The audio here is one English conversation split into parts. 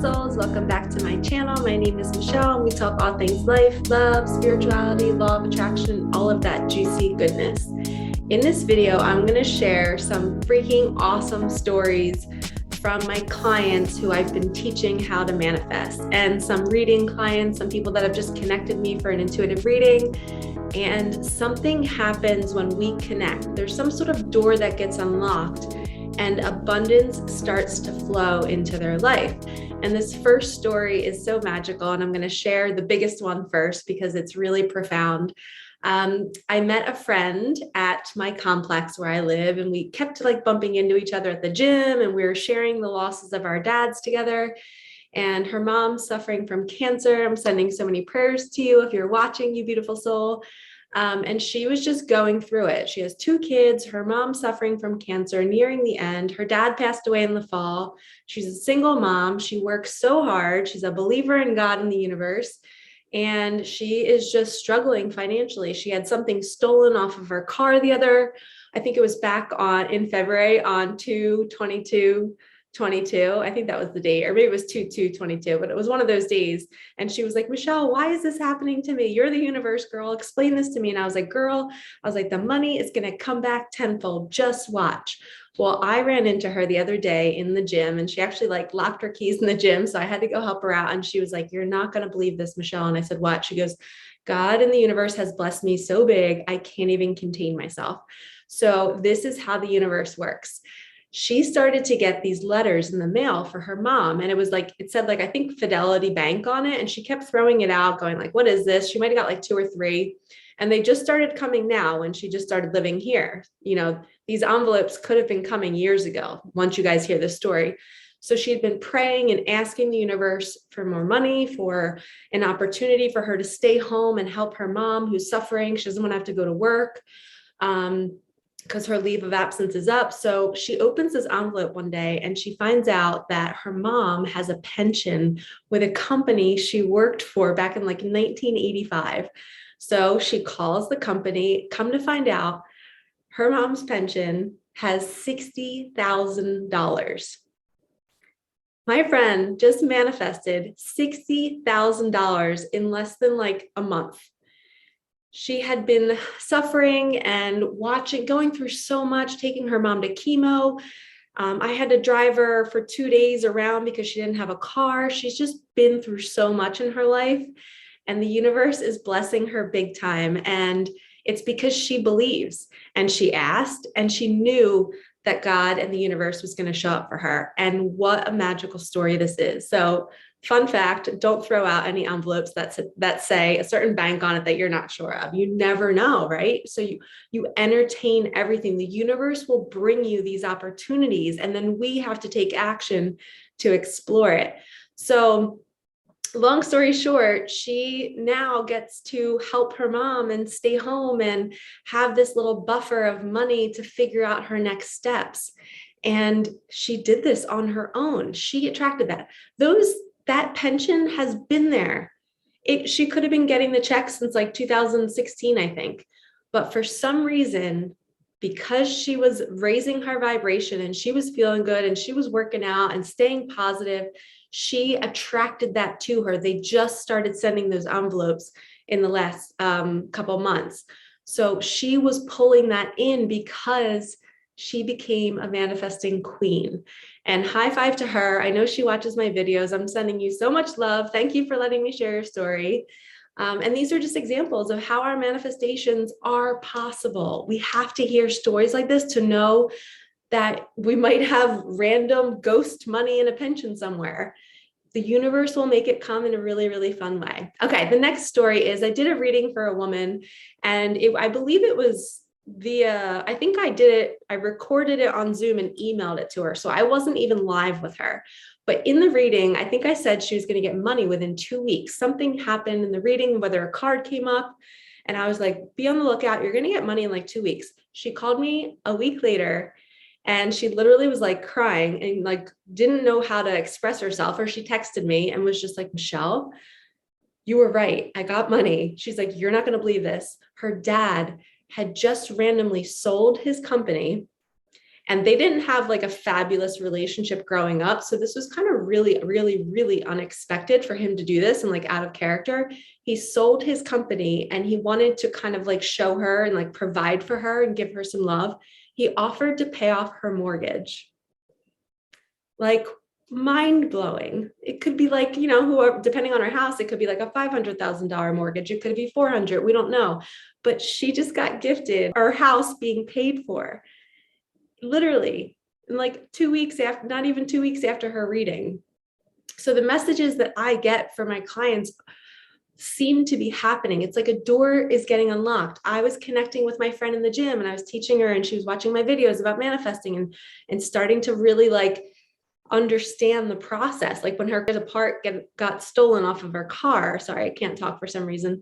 souls, welcome back to my channel. My name is Michelle and we talk all things life, love, spirituality, law of attraction, all of that juicy goodness. In this video, I'm going to share some freaking awesome stories from my clients who I've been teaching how to manifest, and some reading clients, some people that have just connected me for an intuitive reading. And something happens when we connect. There's some sort of door that gets unlocked and abundance starts to flow into their life. And this first story is so magical, and I'm going to share the biggest one first because it's really profound. I met a friend at my complex where I live, and we kept bumping into each other at the gym, and we were sharing the losses of our dads together. And her mom's suffering from cancer. I'm sending so many prayers to you if you're watching, you beautiful soul. And she was just going through it. She has 2 kids, her mom suffering from cancer, nearing the end. Her dad passed away in the fall. She's a single mom. She works so hard. She's a believer in God and the universe. And she is just struggling financially. She had something stolen off of her car I think it was back in February on 2/22/22. I think that was the date, or maybe it was 2/2/22, but it was one of those days. And she was like, Michelle, why is this happening to me? You're the universe, girl. Explain this to me. And I was like, girl, the money is going to come back tenfold. Just watch. Well, I ran into her the other day in the gym, and she actually locked her keys in the gym. So I had to go help her out. And she was like, you're not going to believe this, Michelle. And I said, what? She goes, God and the universe has blessed me so big, I can't even contain myself. So this is how the universe works. She started to get these letters in the mail for her mom. And it was it said I think Fidelity Bank on it. And she kept throwing it out going what is this? She might've got 2 or 3. And they just started coming now when she just started living here. These envelopes could have been coming years ago once you guys hear this story. So she had been praying and asking the universe for more money, for an opportunity for her to stay home and help her mom who's suffering. She doesn't want to have to go to work. Because her leave of absence is up. So she opens this envelope one day and she finds out that her mom has a pension with a company she worked for back in 1985. So she calls the company. Come to find out, her mom's pension has $60,000. My friend just manifested $60,000 in less than a month. She had been suffering and going through so much, taking her mom to chemo. I had to drive her for 2 days around because she didn't have a car. She's just been through so much in her life, and the universe is blessing her big time. And it's because she believes, and she asked, and she knew that God and the universe was going to show up for her. And what a magical story this is. So fun fact, don't throw out any envelopes that say a certain bank on it that you're not sure of. You never know, right? So you entertain everything. The universe will bring you these opportunities, and then we have to take action to explore it. So long story short, she now gets to help her mom and stay home and have this little buffer of money to figure out her next steps. And she did this on her own. She attracted that. That pension has been there. She could have been getting the check since 2016, I think. But for some reason, because she was raising her vibration and she was feeling good and she was working out and staying positive, she attracted that to her. They just started sending those envelopes in the last couple months. So she was pulling that in because she became a manifesting queen. And high five to her. I know she watches my videos. I'm sending you so much love. Thank you for letting me share your story. And these are just examples of how our manifestations are possible. We have to hear stories like this to know that we might have random ghost money in a pension somewhere. The universe will make it come in a really, really fun way. Okay, the next story is I did a reading for a woman, and I believe it was I recorded it on Zoom and emailed it to her. So I wasn't even live with her. But in the reading, I think I said she was going to get money within 2 weeks. Something happened in the reading, whether a card came up, and I was like, be on the lookout. You're going to get money in 2 weeks. She called me a week later, and she literally was crying and didn't know how to express herself. Or she texted me and was just like, Michelle, you were right. I got money. She's like, you're not going to believe this. Her dad had just randomly sold his company And they didn't have like a fabulous relationship growing up. So this was kind of really, really, really unexpected for him to do this and like out of character. He sold his company and he wanted to kind of like show her and like provide for her and give her some love. He offered to pay off her mortgage. Like, mind blowing. It could be like, you know, whoever, depending on her house, it could be like a $500,000 mortgage. It could be 400. We don't know. But she just got gifted her house being paid for, literally in like 2 weeks after, not even 2 weeks after her reading. So the messages that I get for my clients seem to be happening. It's like a door is getting unlocked. I was connecting with my friend in the gym and I was teaching her and she was watching my videos about manifesting and starting to really like understand the process. Like when her part got stolen off of her car. Sorry, I can't talk for some reason.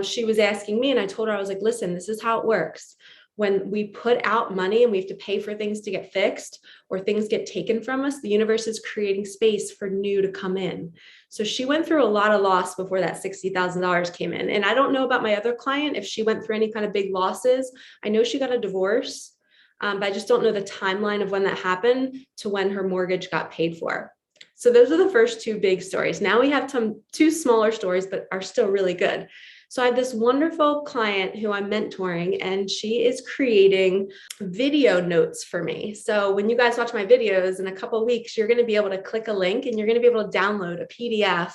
She was asking me and I told her, I was like, listen, this is how it works. When we put out money and we have to pay for things to get fixed or things get taken from us, the universe is creating space for new to come in. So she went through a lot of loss before that $60,000 came in. And I don't know about my other client, if she went through any kind of big losses. I know she got a divorce, but I just don't know the timeline of when that happened to when her mortgage got paid for. So those are the first two big stories. Now we have two smaller stories, but are still really good. So I have this wonderful client who I'm mentoring, and she is creating video notes for me. So when you guys watch my videos in a couple of weeks, you're going to be able to click a link and you're going to be able to download a PDF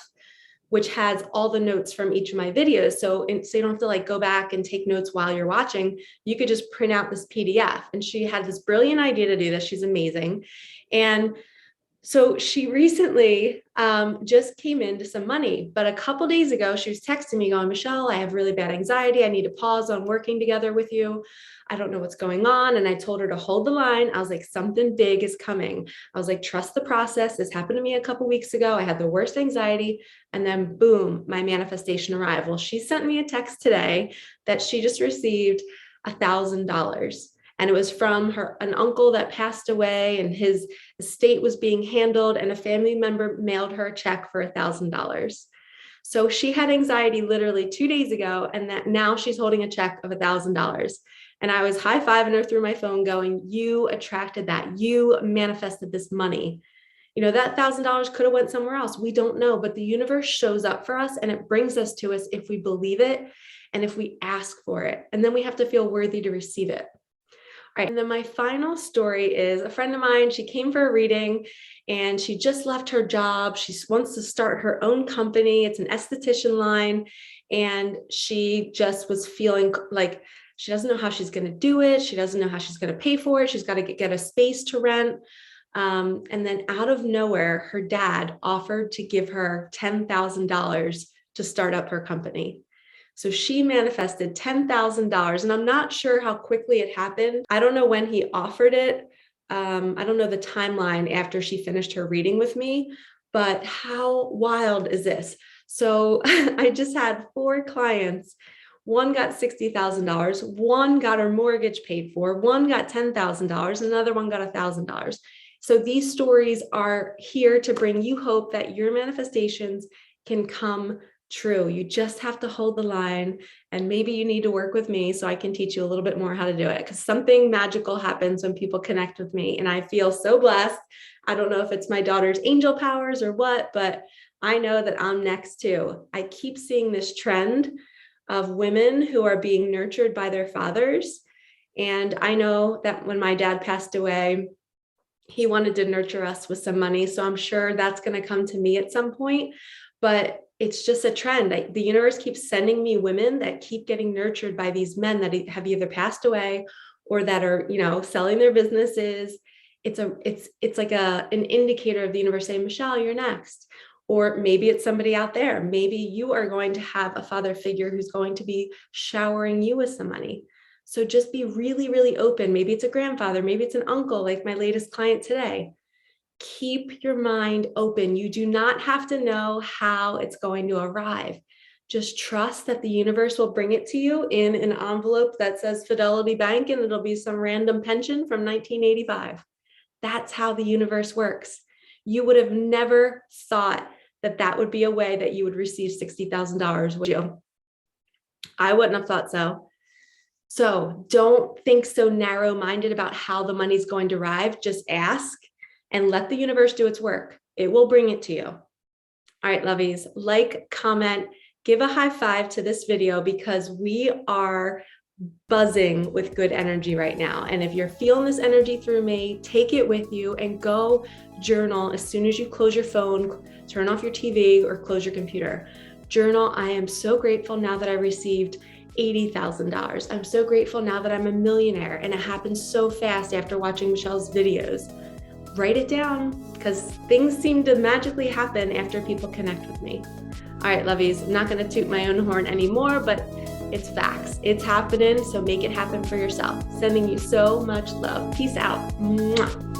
which has all the notes from each of my videos. So you don't have to like go back and take notes while you're watching. You could just print out this PDF. And she had this brilliant idea to do this. She's amazing. And so she recently just came into some money, but a couple days ago, she was texting me going, Michelle, I have really bad anxiety. I need to pause on working together with you. I don't know what's going on. And I told her to hold the line. I was like, something big is coming. I was like, trust the process. This happened to me a couple weeks ago. I had the worst anxiety. And then boom, my manifestation arrived. Well, she sent me a text today that she just received $1,000. And it was from an uncle that passed away and his estate was being handled, and a family member mailed her a check for $1,000. So she had anxiety literally 2 days ago, and that now she's holding a check of $1,000. And I was high-fiving her through my phone going, you attracted that. You manifested this money. You know, that $1,000 could have went somewhere else. We don't know, but the universe shows up for us and it brings us to us if we believe it and if we ask for it. And then we have to feel worthy to receive it. All right. And then my final story is a friend of mine. She came for a reading and she just left her job. She wants to start her own company. It's an esthetician line. And she just was feeling like she doesn't know how she's going to do it. She doesn't know how she's going to pay for it. She's got to get a space to rent. And then out of nowhere, her dad offered to give her $10,000 to start up her company. So she manifested $10,000, and I'm not sure how quickly it happened. I don't know when he offered it. I don't know the timeline after she finished her reading with me, but how wild is this? So I just had 4 clients. One got $60,000, one got her mortgage paid for, one got $10,000, another one got $1,000. So these stories are here to bring you hope that your manifestations can come true. You just have to hold the line, and maybe you need to work with me so I can teach you a little bit more how to do it, because something magical happens when people connect with me, and I feel so blessed. I don't know if it's my daughter's angel powers or what, but I know that I'm next too. I keep seeing this trend of women who are being nurtured by their fathers. And I know that when my dad passed away, he wanted to nurture us with some money. So I'm sure that's going to come to me at some point, but it's just a trend. The universe keeps sending me women that keep getting nurtured by these men that have either passed away or that are, you know, selling their businesses. It's like an indicator of the universe saying, Michelle, you're next. Or maybe it's somebody out there. Maybe you are going to have a father figure who's going to be showering you with some money. So just be really, really open. Maybe it's a grandfather, maybe it's an uncle, like my latest client today. Keep your mind open. You do not have to know how it's going to arrive. Just trust that the universe will bring it to you in an envelope that says Fidelity Bank, and it'll be some random pension from 1985. That's how the universe works. You would have never thought that that would be a way that you would receive $60,000, would you? I wouldn't have thought so. So don't think so narrow-minded about how the money's going to arrive. Just ask and let the universe do its work. It will bring it to you. All right, lovies, like, comment, give a high five to this video because we are buzzing with good energy right now. And if you're feeling this energy through me, take it with you and go journal as soon as you close your phone, turn off your TV or close your computer. Journal, I am so grateful now that I received $80,000. I'm so grateful now that I'm a millionaire, and it happened so fast after watching Michelle's videos. Write it down because things seem to magically happen after people connect with me. All right, lovies, I'm not going to toot my own horn anymore, but it's facts. It's happening, so make it happen for yourself. Sending you so much love. Peace out. Mwah.